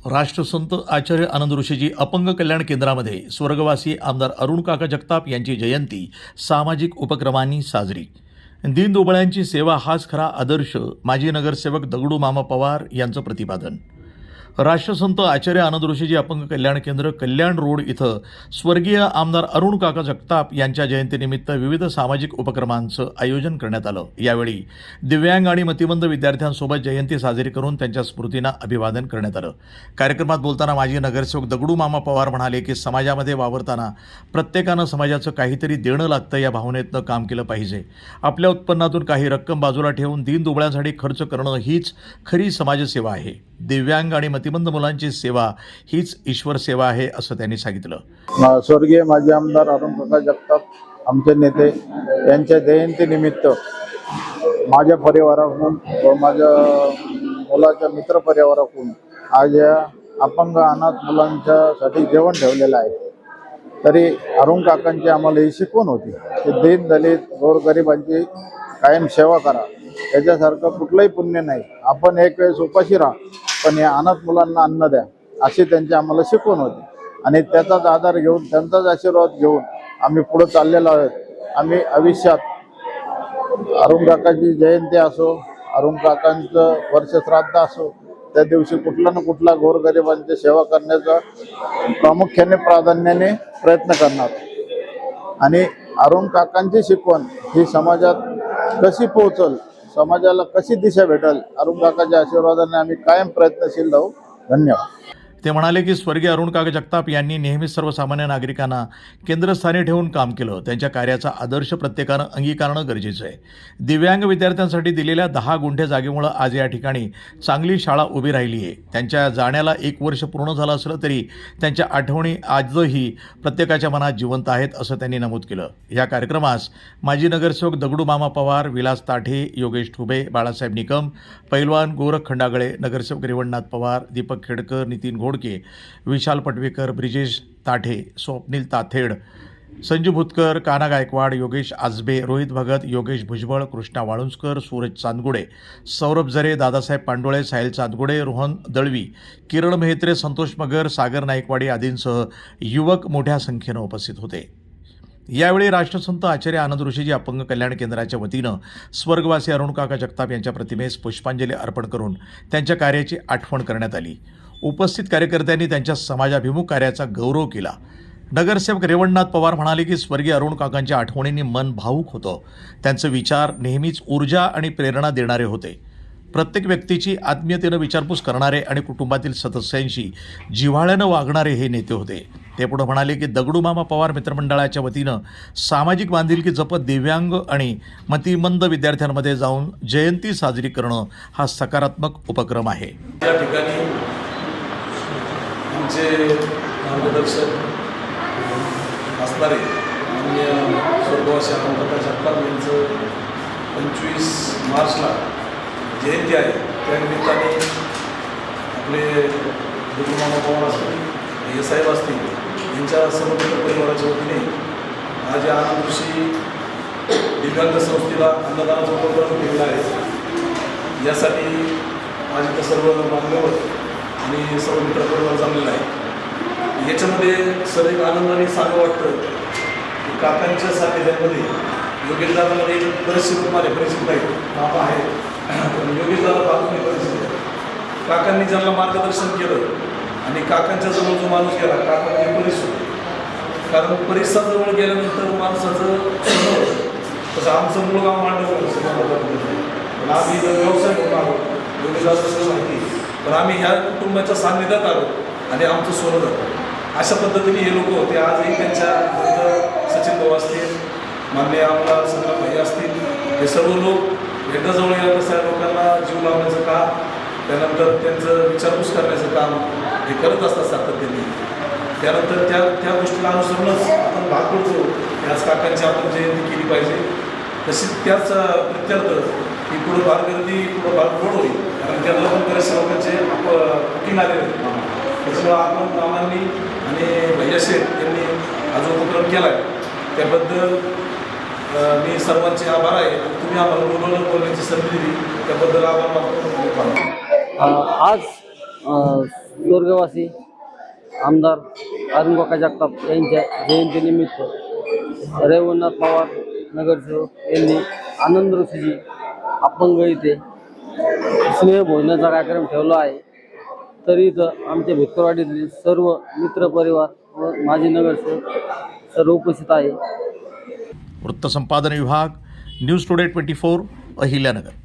राष्ट्रसंत आचार्य आनंद ऋषीजी अपंग कल्याण केंद्रामध्ये स्वर्गवासी आमदार अरुण काका जगताप यांची जयंती सामाजिक उपक्रमांनी साजरी. दीनदुबळ्यांची सेवा हाच खरा आदर्श, माजी नगरसेवक दगडू मामा पवार यांचं प्रतिपादन. राष्ट्रसंत आचार्य आनंद ऋषीजी अपंग कल्याण केंद्र, कल्याण रोड इथं स्वर्गीय आमदार अरुण काका जगताप यांच्या जयंतीनिमित्त विविध सामाजिक उपक्रमांचं आयोजन करण्यात आलं. यावेळी दिव्यांग आणि मतिमंद विद्यार्थ्यांसोबत जयंती साजरी करून त्यांच्या स्मृतींना अभिवादन करण्यात आलं. कार्यक्रमात बोलताना माजी नगरसेवक दगडू मामा पवार म्हणाले की समाजामध्ये वावरताना प्रत्येकानं समाजाचं काहीतरी देणं लागतं या भावनेतनं काम केलं पाहिजे. आपल्या उत्पन्नातून काही रक्कम बाजूला ठेवून दीनदुबळ्यांसाठी खर्च करणं हीच खरी समाजसेवा आहे. दिव्यांग आणि मतिमंद मुलांची सेवा हीच ईश्वर सेवा आहे असं त्यांनी सांगितलं. स्वर्गीय माजी आमदार अरुण काका जगताप आमचे नेते यांच्या जयंतीनिमित्त माझ्या परिवाराकडून व माझ्या मुलाच्या मित्र परिवाराकडून आज या अपंग अनाथ मुलांच्यासाठी जेवण ठेवलेलं आहे. तरी अरुण काकांची आम्हाला ही शिकवण होती की दीन दलित गोरगरिबांची कायम सेवा करा. याच्यासारखं कुठलंही पुण्य नाही. आपण एक वेळेस उपाशी राहा पण या अनाथ मुलांना अन्न द्या, अशी त्यांची आम्हाला शिकवण होती. आणि त्याचाच आधार घेऊन, त्यांचाच आशीर्वाद घेऊन आम्ही पुढे चाललेलो आहोत. आम्ही आयुष्यात अरुण काकाची जयंती असो, अरुण काकांचं वर्षश्राद्ध असो, त्या दिवशी कुठला ना कुठला गोरगरिबांची सेवा करण्याचा प्रामुख्याने प्राधान्याने प्रयत्न करणार. आणि अरुण काकांची शिकवण ही समाजात कशी पोहोचल, समाजाला कशी दिशा भेटल, अरुण काकाच्या आशीर्वादाने आम्ही कायम प्रयत्नशील राहू. धन्यवाद. ते म्हणाले की स्वर्गीय अरुण काका जगताप यांनी नेहमीच सर्वसामान्य नागरिकांना केंद्रस्थानी ठेवून काम केलं. त्यांच्या कार्याचा आदर्श प्रत्येकानं अंगीकारणं गरजेचं आहे. दिव्यांग विद्यार्थ्यांसाठी दिलेल्या 10 गुंठे जागेमुळं आज या ठिकाणी चांगली शाळा उभी राहिली आहे. त्यांच्या जाण्याला 1 वर्ष पूर्ण झालं असलं तरी त्यांच्या आठवणी आजही प्रत्येकाच्या मनात जिवंत आहेत असं त्यांनी नमूद केलं. या कार्यक्रमास माजी नगरसेवक दगडू मामा पवार, विलास ताठे, योगेश ठुबे, बाळासाहेब निकम, पैलवान गोरख खंडागळे, नगरसेवक रेवणनाथ पवार, दीपक खेडकर, नितीन घोडके, विशाल पटवेकर, ब्रिजेश ताठे, स्वप्नील ताथेड, संजू भुतकर, काना गायकवाड, योगेश आजबे, रोहित भगत, योगेश भुजबळ, कृष्णा वाळुंजकर, सूरज चांदगुडे, सौरभ जरे, दादासाहेब पांडोळे, साहिल चांदगुडे, रोहन दळवी, किरण मेहत्रे, संतोष मगर, सागर नायकवाडी आदींसह युवक मोठ्या संख्येनं उपस्थित होते. यावेळी राष्ट्रसंत आचार्य आनंद ऋषीजी अपंग कल्याण केंद्राच्या वतीनं स्वर्गवासी अरुण काका जगताप यांच्या प्रतिमेस पुष्पांजली अर्पण करून त्यांच्या कार्याची आठवण करण्यात आली. उपस्थित कार्यकर्त्यांनी त्यांच्या समाजाभिमुख कार्याचा गौरव केला. नगरसेवक रेवणनाथ पवार म्हणाले की स्वर्गीय अरुण काकांच्या आठवणींनी मन भावूक होतं. त्यांचे विचार नेहमीच ऊर्जा आणि प्रेरणा देणारे होते. प्रत्येक व्यक्तीची आत्मीयतेनं विचारपूस करणारे आणि कुटुंबातील सदस्यांशी जिव्हाळ्यानं वागणारे हे नेते होते. ते पुढे म्हणाले की दगडू मामा पवार मित्रमंडळाच्या वतीनं सामाजिक बांधिलकी जपत दिव्यांग आणि मतिमंद विद्यार्थ्यांमध्ये जाऊन जयंती साजरी करणं हा सकारात्मक उपक्रम आहे. या ठिकाणी आमचे मार्गदर्शक असणारे माननीय स्वर्गवासी अरुण काका जगताप यांचं 25 मार्चला जयंती आहे. त्यानिमित्ताने आपले दगडू मामा पवार असतील, हे साहेब असतील, यांच्या सर्व परिवाराच्या वतीने आज या आनंद ऋषी दिव्यांग संस्थेला अन्नदानाचा उपक्रम केलेला आहे. यासाठी आज इथं सर्व मान्यवर आणि सर्व मित्रपरिवार जमलेला आहे. याच्यामध्ये सर एक आनंदाने सांगावं वाटतं की काकांच्या सानिध्यामध्ये योगेश दादामध्ये बरेचसे लोक माझे परिचित आहेत, मामा आहे, योगेश दादा बाजूने परिचित आहे. काकांनी ज्यांना मार्गदर्शन केलं आणि काकांच्या जवळ जो माणूस गेला, काकांचे परिस होते. कारण परिसराजवळ गेल्यानंतर माणसाचं तसं आमचं मूळ गाव मांडव, पण आम्ही व्यवसाय करून आलो, योगेश दादा माहिती, पण आम्ही ह्या कुटुंबाच्या सान्निध्यात आलो आणि आमचं सोनं झालं. अशा पद्धतीने हे लोक होते. आजही त्यांच्या सचिन भाऊ असतील, माननीय आमदार संग्राम भाई असतील, हे सर्व लोक एकदा जवळ या कसं लोकांना जीव लावण्याचं काम, त्यानंतर त्यांचं विचारपूस करण्याचं काम हे करत असतात सातत्याने. त्यानंतर त्या गोष्टीला अनुसरूनच आपण भाग पडतो की आज काकांची आपण जयंती केली पाहिजे. तशीच त्याच प्रत्यर्थ की पुढं बालगर्दी, पुढं बालफोड होईल. कारण त्यांना पण बरेचशा लोकांचे बुकिंग आलेले आहेत. त्याच्यामुळं आपण मामांनी आणि भैया शेठ यांनी हा जो उपक्रम केला आहे त्याबद्दल मी सर्वांचे आभार आहे. तुम्ही आम्हाला बोलण्याची संधी दिली त्याबद्दल आभार मानतो. आज स्वर्गवासी आमदार अरुण काका जगताप यांच्या जयंतीनिमित्त रघुनाथ पवार नगरसेवक यांनी आनंद ऋषीजी अपंग इथे स्नेहभोजनाचा कार्यक्रम ठेवला आहे. तरी इथं आमच्या भिक्करवाडीतील सर्व मित्रपरिवार व माजी नगरसेवक सर्व उपस्थित आहे. वृत्तसंपादन विभाग, न्यूज टुडे 24, अहिल्यानगर.